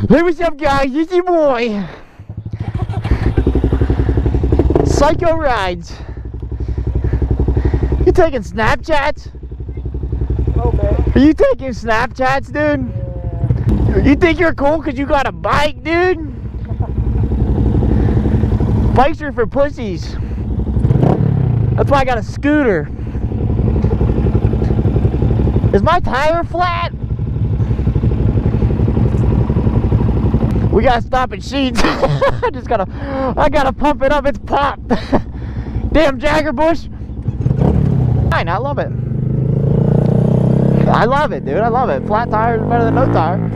Hey, what's up, guys? It's your boy. Psycho Rides. You taking Snapchats? Oh, man. Are you taking Snapchats, dude? Yeah. You think you're cool because you got a bike, dude? Bikes are for pussies. That's why I got a scooter. Is my tire flat? We gotta stop at Sheets. I gotta pump it up. It's popped. Damn Jagger Bush. Fine, I love it. I love it, dude. I love it. Flat tires are better than no tire.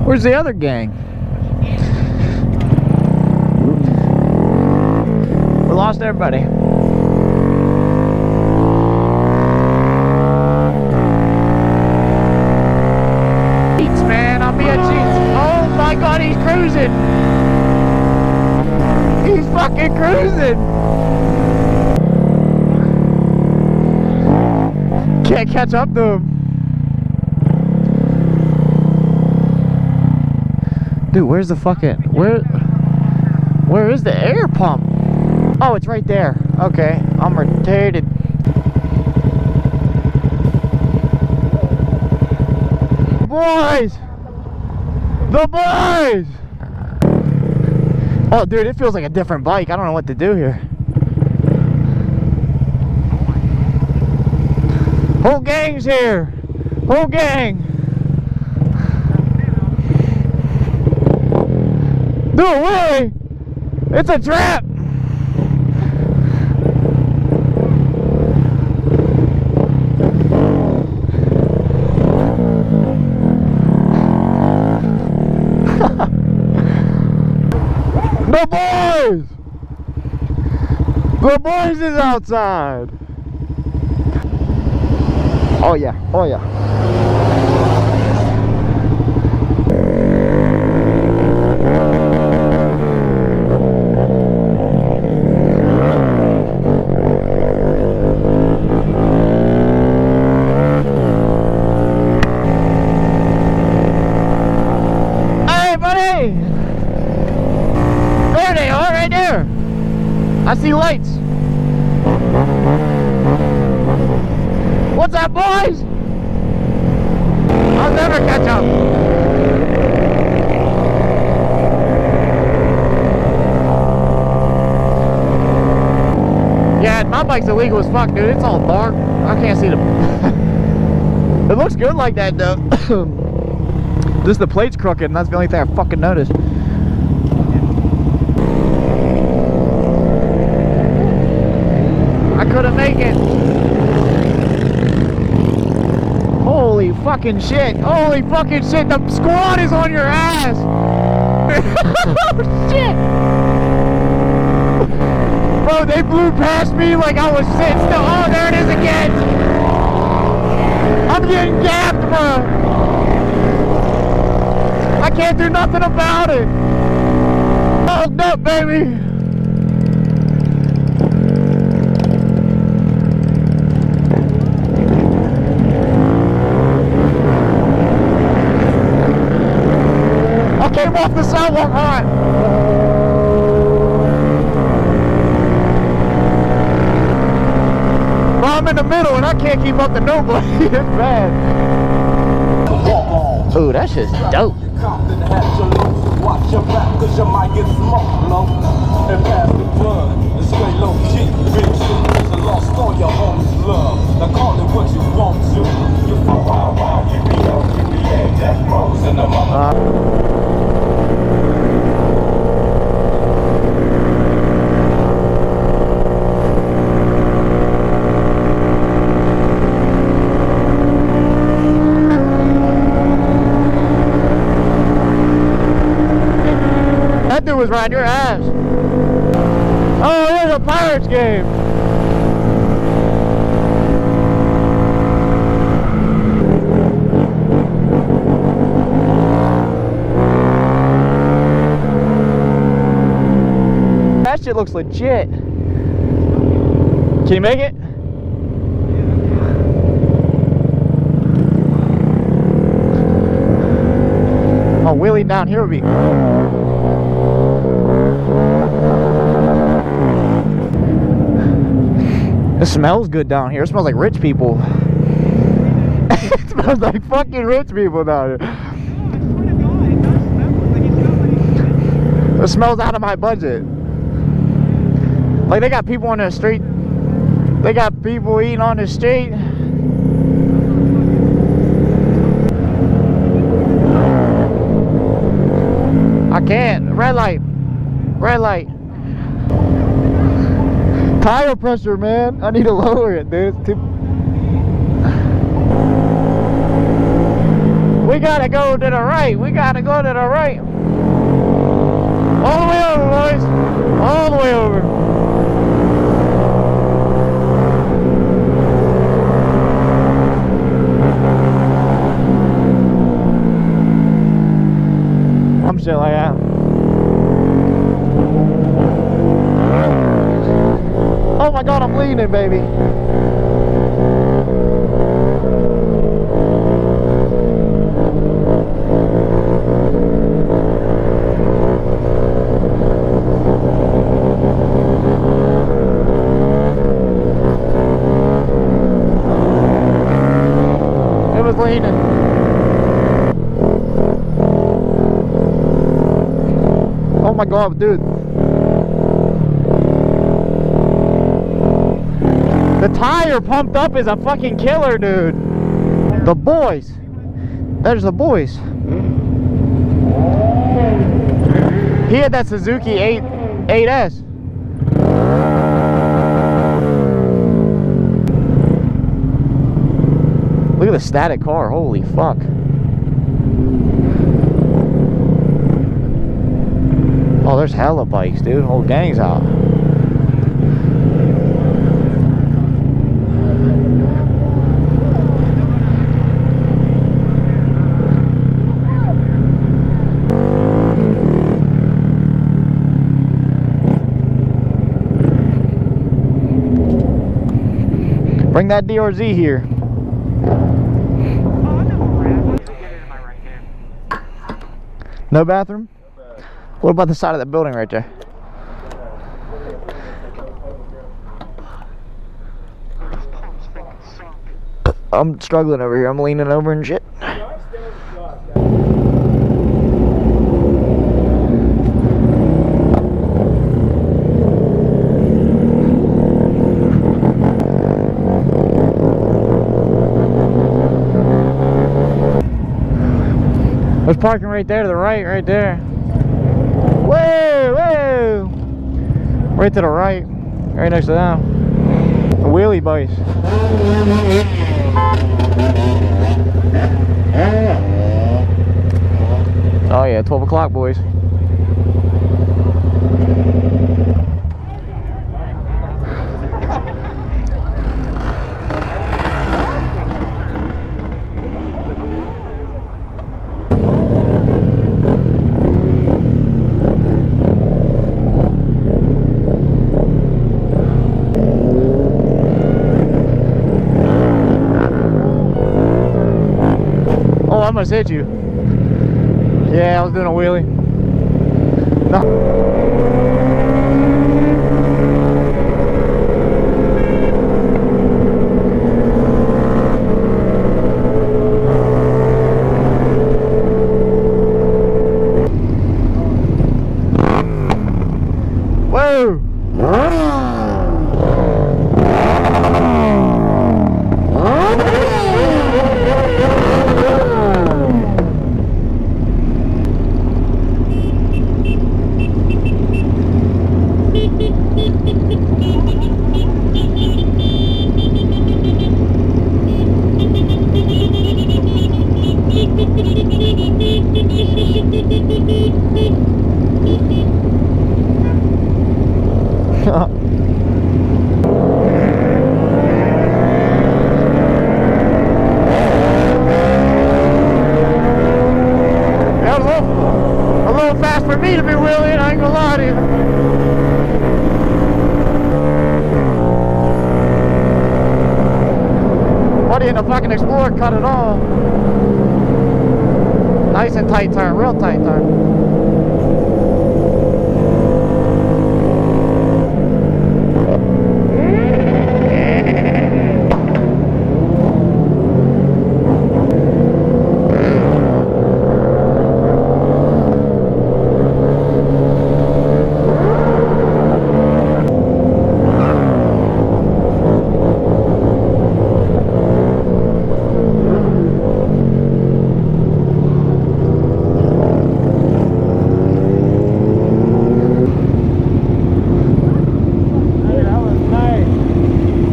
Where's the other gang? We lost everybody. Cheats, man. I'll be at Cheats. Oh my God, he's cruising. He's fucking cruising. Can't catch up to him. Dude, where's the fucking, where is the air pump? Oh, it's right there. Okay, I'm retarded. Boys! The boys! Oh, dude, it feels like a different bike. I don't know what to do here. Whole gang's here. Whole gang. No way! It's a trap! The boys! The boys is outside! Oh yeah, oh yeah. There they are, right there. I see lights. What's up, boys? I'll never catch up. Yeah, my bike's illegal as fuck, dude. It's all dark. I can't see the... It looks good like that, though. Just the plate's crooked, and that's the only thing I fucking noticed. I couldn't make it. Holy fucking shit. Holy fucking shit. The squad is on your ass. Oh shit. Bro, they blew past me like I was sitting still. Oh, there it is again. I'm getting gapped, bro. I can't do nothing about it. Hooked up, baby. I came off the sidewalk hot. Well, I'm in the middle and I can't keep up to nobody. It's bad. Ooh, that's just dope. Watch your back, cause you might get smoked low. And pass the blood, and stay low key. Big shit, cause you lost all your homies' love. Now call it what you want to. You fuck wild, you be up, you be death rows in the mother. That dude was riding your ass. Oh, there's a Pirates game. shit looks legit. Can you make it? Oh, wheelie down here would be. It smells good down here. It smells like rich people. It smells like fucking rich people down here. It smells out of my budget. Like they got people on the street. They got people eating on the street. I can't. Red light. Red light. Tire pressure, man. I need to lower it, dude. It's too... We gotta go to the right. We gotta go to the right. All the way over, boys. All the way over. I'm shit like that. Oh my God, I'm leaning, baby. It was leaning. Oh my God, dude. The tire pumped up is a fucking killer, dude. The boys. There's the boys. He had that Suzuki 8S. Look at the static car. Holy fuck. Oh, there's hella bikes, dude. Whole gang's out. Bring that DRZ here. No bathroom? What about the side of that building right there? I'm struggling over here. I'm leaning over and shit. There's parking right there to the right there. Whoa, whoa! Right to the right next to them. A wheelie bikes. Oh yeah, 12 o'clock, boys. Oh, I almost hit you. Yeah, I was doing a wheelie. No. A little fast for me to be wheeling, I ain't gonna lie to you. Buddy in the fucking Explorer cut it all. Nice and tight turn, real tight turn.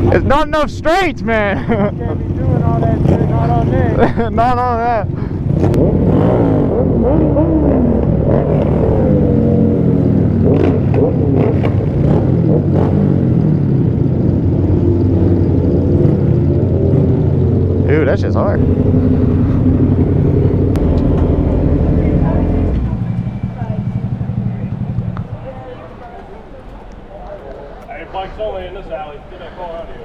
It's not enough straights, man. Can't be doing all that shit, not on this. Not on that. Dude, that shit's hard. Hey, bike's only in this alley. Get that car out of here.